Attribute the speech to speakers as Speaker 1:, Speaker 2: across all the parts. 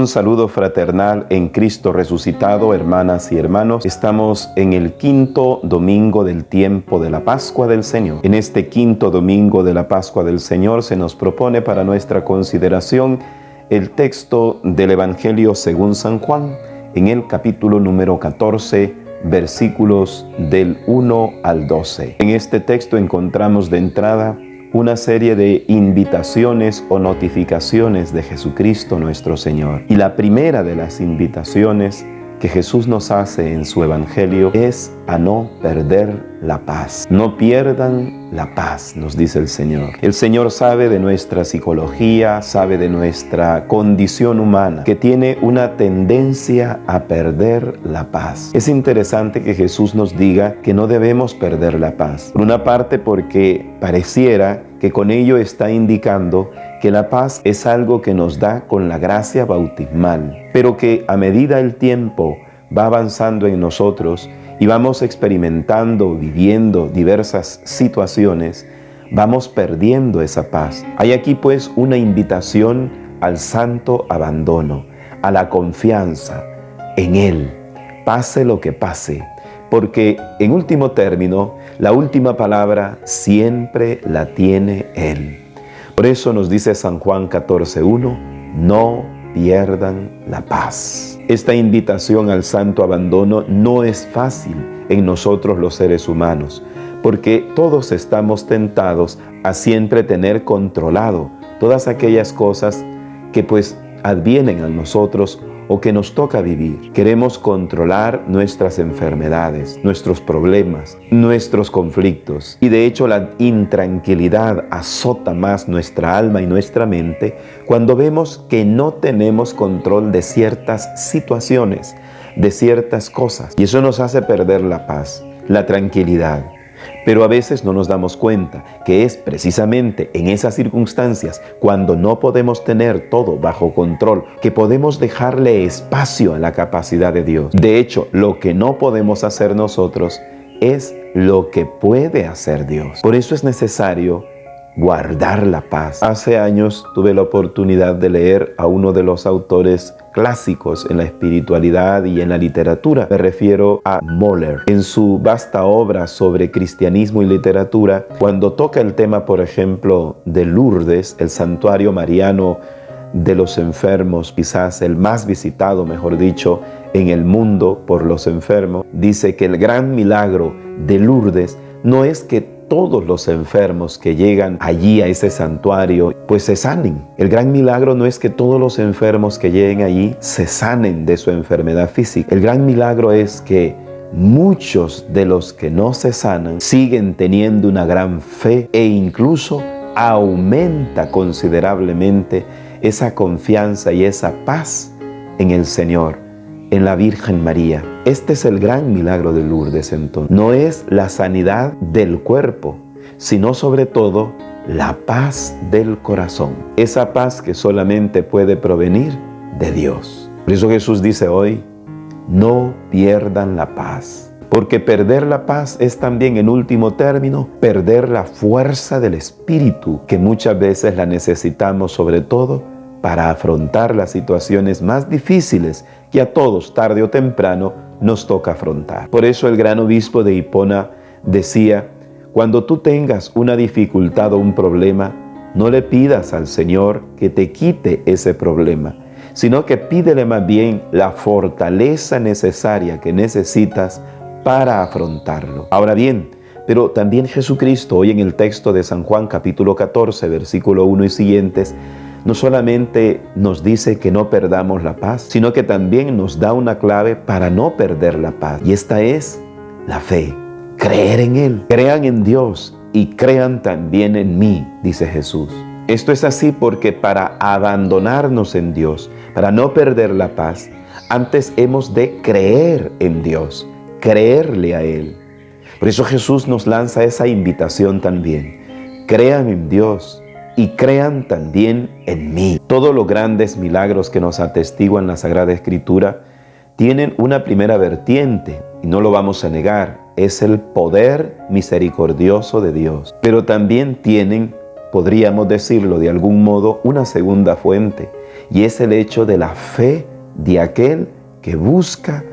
Speaker 1: Un saludo fraternal en Cristo resucitado, hermanas y hermanos. Estamos en el quinto domingo del tiempo de la Pascua del Señor. En este quinto domingo de la Pascua del Señor se nos propone para nuestra consideración el texto del Evangelio según San Juan, en el capítulo número 14, versículos del 1 al 12. En este texto encontramos de entrada una serie de invitaciones o notificaciones de Jesucristo nuestro Señor. Y la primera de las invitaciones que Jesús nos hace en su Evangelio es a no perder la paz. No pierdan la paz, nos dice el Señor. El Señor sabe de nuestra psicología, sabe de nuestra condición humana, que tiene una tendencia a perder la paz. Es interesante que Jesús nos diga que no debemos perder la paz. Por una parte, porque pareciera que con ello está indicando que la paz es algo que nos da con la gracia bautismal, pero que a medida el tiempo va avanzando en nosotros y vamos experimentando, viviendo diversas situaciones, vamos perdiendo esa paz. Hay aquí pues una invitación al santo abandono, a la confianza en Él, pase lo que pase, porque en último término, la última palabra siempre la tiene Él. Por eso nos dice San Juan 14:1, no pierdan la paz. Esta invitación al santo abandono no es fácil en nosotros los seres humanos, porque todos estamos tentados a siempre tener controlado todas aquellas cosas que pues advienen a nosotros o que nos toca vivir. Queremos controlar nuestras enfermedades, nuestros problemas, nuestros conflictos. Y de hecho la intranquilidad azota más nuestra alma y nuestra mente cuando vemos que no tenemos control de ciertas situaciones, de ciertas cosas. Y eso nos hace perder la paz, la tranquilidad. Pero a veces no nos damos cuenta que es precisamente en esas circunstancias, cuando no podemos tener todo bajo control, que podemos dejarle espacio a la capacidad de Dios. De hecho, lo que no podemos hacer nosotros es lo que puede hacer Dios. Por eso es necesario guardar la paz. Hace años tuve la oportunidad de leer a uno de los autores clásicos en la espiritualidad y en la literatura. Me refiero a Moller. En su vasta obra sobre cristianismo y literatura, cuando toca el tema, por ejemplo, de Lourdes, el santuario mariano de los enfermos, quizás el más visitado, mejor dicho, en el mundo por los enfermos, dice que el gran milagro de Lourdes no es que todos los enfermos que llegan allí a ese santuario pues se sanen. El gran milagro no es que todos los enfermos que lleguen allí se sanen de su enfermedad física. El gran milagro es que muchos de los que no se sanan siguen teniendo una gran fe e incluso aumenta considerablemente esa confianza y esa paz en el Señor, en la Virgen María. Este es el gran milagro de Lourdes entonces. No es la sanidad del cuerpo, sino sobre todo la paz del corazón. Esa paz que solamente puede provenir de Dios. Por eso Jesús dice hoy, no pierdan la paz. Porque perder la paz es también, en último término, perder la fuerza del espíritu, que muchas veces la necesitamos sobre todo para afrontar las situaciones más difíciles que a todos, tarde o temprano, nos toca afrontar. Por eso el gran obispo de Hipona decía, cuando tú tengas una dificultad o un problema, no le pidas al Señor que te quite ese problema, sino que pídele más bien la fortaleza necesaria que necesitas para afrontarlo. Ahora bien, pero también Jesucristo, hoy en el texto de San Juan capítulo 14, versículo 1 y siguientes, no solamente nos dice que no perdamos la paz, sino que también nos da una clave para no perder la paz. Y esta es la fe, creer en Él. Crean en Dios y crean también en mí, dice Jesús. Esto es así porque para abandonarnos en Dios, para no perder la paz, antes hemos de creer en Dios, creerle a Él. Por eso Jesús nos lanza esa invitación también. Crean en Dios y crean también en mí. Todos los grandes milagros que nos atestiguan la Sagrada Escritura tienen una primera vertiente, y no lo vamos a negar, es el poder misericordioso de Dios. Pero también tienen podríamos decirlo de algún modo, una segunda fuente, y es el hecho de la fe de aquel que busca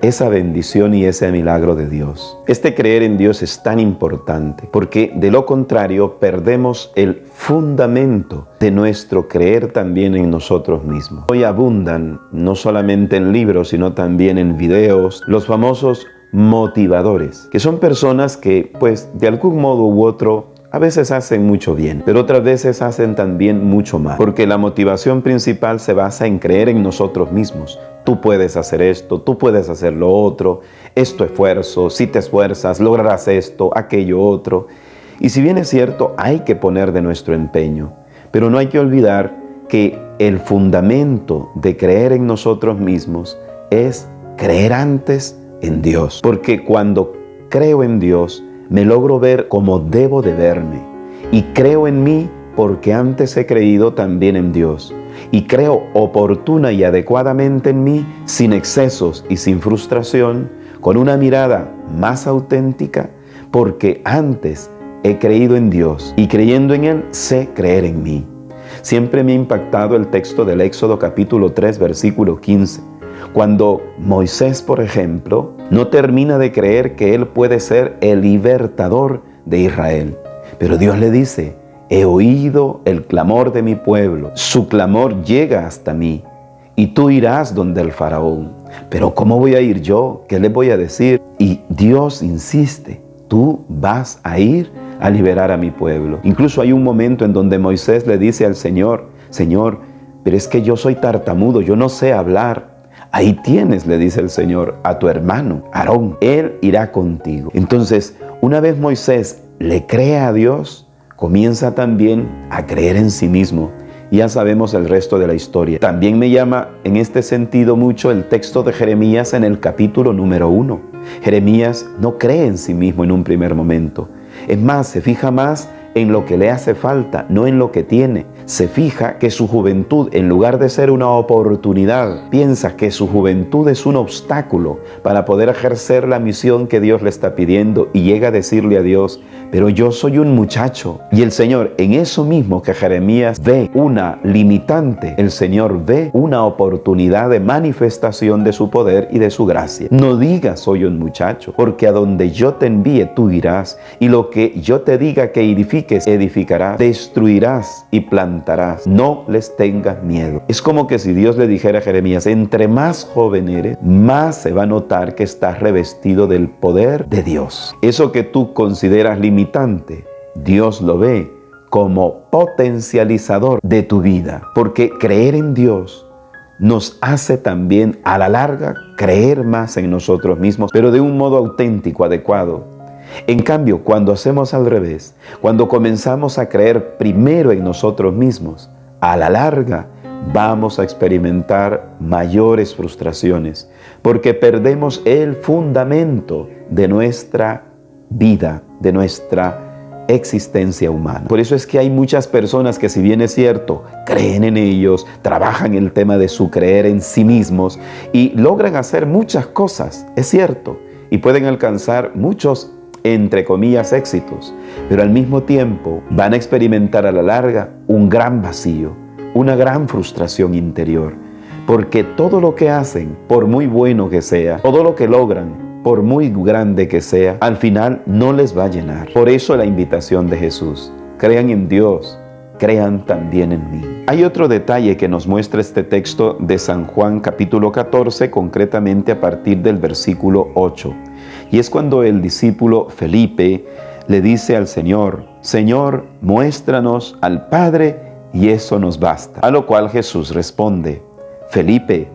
Speaker 1: esa bendición y ese milagro de Dios. Este creer en Dios es tan importante porque de lo contrario perdemos el fundamento de nuestro creer también en nosotros mismos. Hoy abundan, no solamente en libros, sino también en videos, los famosos motivadores, que son personas que, pues, de algún modo u otro, a veces hacen mucho bien, pero otras veces hacen también mucho mal, porque la motivación principal se basa en creer en nosotros mismos. Tú puedes hacer esto, tú puedes hacer lo otro, es tu esfuerzo, si te esfuerzas, lograrás esto, aquello otro. Y si bien es cierto, hay que poner de nuestro empeño, pero no hay que olvidar que el fundamento de creer en nosotros mismos es creer antes en Dios. Porque cuando creo en Dios, me logro ver como debo de verme. Y creo en mí porque antes he creído también en Dios. Y creo oportuna y adecuadamente en mí, sin excesos y sin frustración, con una mirada más auténtica, porque antes he creído en Dios y creyendo en Él sé creer en mí. Siempre me ha impactado el texto del Éxodo capítulo 3, versículo 15. Cuando Moisés, por ejemplo, no termina de creer que él puede ser el libertador de Israel. Pero Dios le dice: he oído el clamor de mi pueblo, su clamor llega hasta mí, y tú irás donde el faraón. Pero ¿cómo voy a ir yo? ¿Qué le voy a decir? Y Dios insiste: tú vas a ir a liberar a mi pueblo. Incluso hay un momento en donde Moisés le dice al Señor: Señor, pero es que yo soy tartamudo, yo no sé hablar. Ahí tienes, le dice el Señor, a tu hermano, Aarón, él irá contigo. Entonces, una vez Moisés le cree a Dios, comienza también a creer en sí mismo. Ya sabemos el resto de la historia. También me llama en este sentido mucho el texto de Jeremías en el capítulo número 1. Jeremías no cree en sí mismo en un primer momento. Es más, se fija más en lo que le hace falta, no en lo que tiene. Se fija que su juventud, en lugar de ser una oportunidad, piensa que su juventud es un obstáculo para poder ejercer la misión que Dios le está pidiendo, y llega a decirle a Dios: pero yo soy un muchacho. Y el Señor, en eso mismo que Jeremías ve una limitante, el Señor ve una oportunidad de manifestación de su poder y de su gracia. No digas soy un muchacho, porque a donde yo te envíe tú irás, y lo que yo te diga que edifiques, edificarás, destruirás y plantarás. No les tengas miedo. Es como que si Dios le dijera a Jeremías: entre más joven eres, más se va a notar que estás revestido del poder de Dios. Eso que tú consideras limitante, Dios lo ve como potencializador de tu vida, porque creer en Dios nos hace también a la larga creer más en nosotros mismos, pero de un modo auténtico, adecuado. En cambio, cuando hacemos al revés, cuando comenzamos a creer primero en nosotros mismos, a la larga vamos a experimentar mayores frustraciones, porque perdemos el fundamento de nuestra vida, de nuestra existencia humana. Por eso es que hay muchas personas que, si bien es cierto, creen en ellos, trabajan el tema de su creer en sí mismos y logran hacer muchas cosas, es cierto, y pueden alcanzar muchos, entre comillas, éxitos, pero al mismo tiempo van a experimentar a la larga un gran vacío, una gran frustración interior, porque todo lo que hacen, por muy bueno que sea, todo lo que logran, por muy grande que sea, al final no les va a llenar. Por eso la invitación de Jesús: crean en Dios, crean también en mí. Hay otro detalle que nos muestra este texto de San Juan capítulo 14, concretamente a partir del versículo 8. Y es cuando el discípulo Felipe le dice al Señor: Señor, muéstranos al Padre y eso nos basta. A lo cual Jesús responde: Felipe,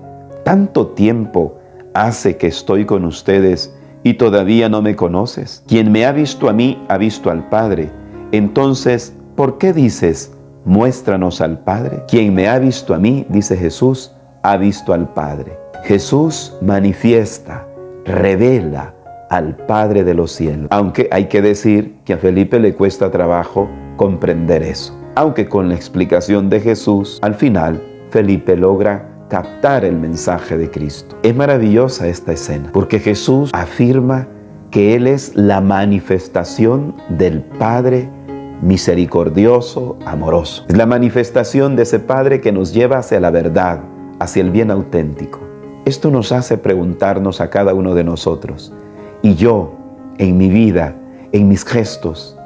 Speaker 1: ¿tanto tiempo hace que estoy con ustedes y todavía no me conoces? Quien me ha visto a mí ha visto al Padre. Entonces, ¿por qué dices, muéstranos al Padre? Quien me ha visto a mí, dice Jesús, ha visto al Padre. Jesús manifiesta, revela al Padre de los cielos. Aunque hay que decir que a Felipe le cuesta trabajo comprender eso. Aunque con la explicación de Jesús, al final, Felipe logra captar el mensaje de Cristo. Es maravillosa esta escena, porque Jesús afirma que Él es la manifestación del Padre misericordioso, amoroso. Es la manifestación de ese Padre que nos lleva hacia la verdad, hacia el bien auténtico. Esto nos hace preguntarnos a cada uno de nosotros, ¿y yo, en mi vida, en mis gestos,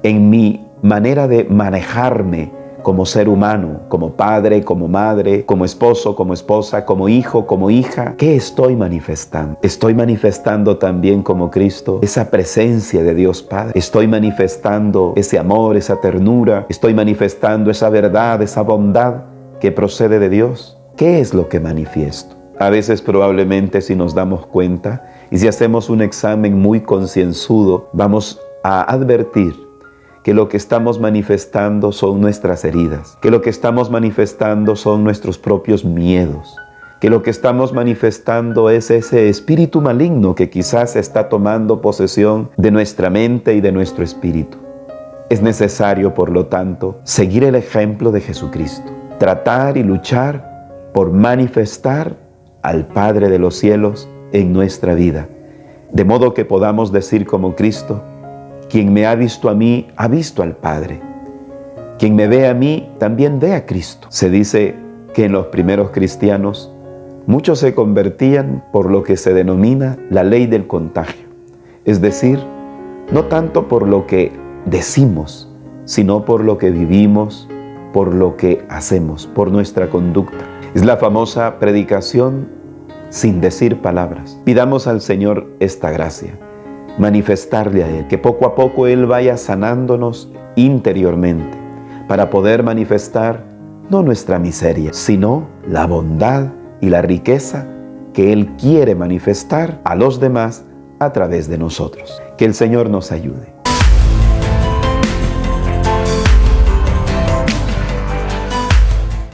Speaker 1: en mi manera de manejarme como ser humano, como padre, como madre, como esposo, como esposa, como hijo, como hija, qué estoy manifestando? ¿Estoy manifestando también como Cristo esa presencia de Dios Padre? ¿Estoy manifestando ese amor, esa ternura? ¿Estoy manifestando esa verdad, esa bondad que procede de Dios? ¿Qué es lo que manifiesto? A veces probablemente, si nos damos cuenta y si hacemos un examen muy concienzudo, vamos a advertir que lo que estamos manifestando son nuestras heridas, que lo que estamos manifestando son nuestros propios miedos, que lo que estamos manifestando es ese espíritu maligno que quizás está tomando posesión de nuestra mente y de nuestro espíritu. Es necesario, por lo tanto, seguir el ejemplo de Jesucristo, tratar y luchar por manifestar al Padre de los cielos en nuestra vida, de modo que podamos decir como Cristo: quien me ha visto a mí, ha visto al Padre. Quien me ve a mí, también ve a Cristo. Se dice que en los primeros cristianos, muchos se convertían por lo que se denomina la ley del contagio. Es decir, no tanto por lo que decimos, sino por lo que vivimos, por lo que hacemos, por nuestra conducta. Es la famosa predicación sin decir palabras. Pidamos al Señor esta gracia, manifestarle a Él, que poco a poco Él vaya sanándonos interiormente para poder manifestar no nuestra miseria, sino la bondad y la riqueza que Él quiere manifestar a los demás a través de nosotros. Que el Señor nos ayude.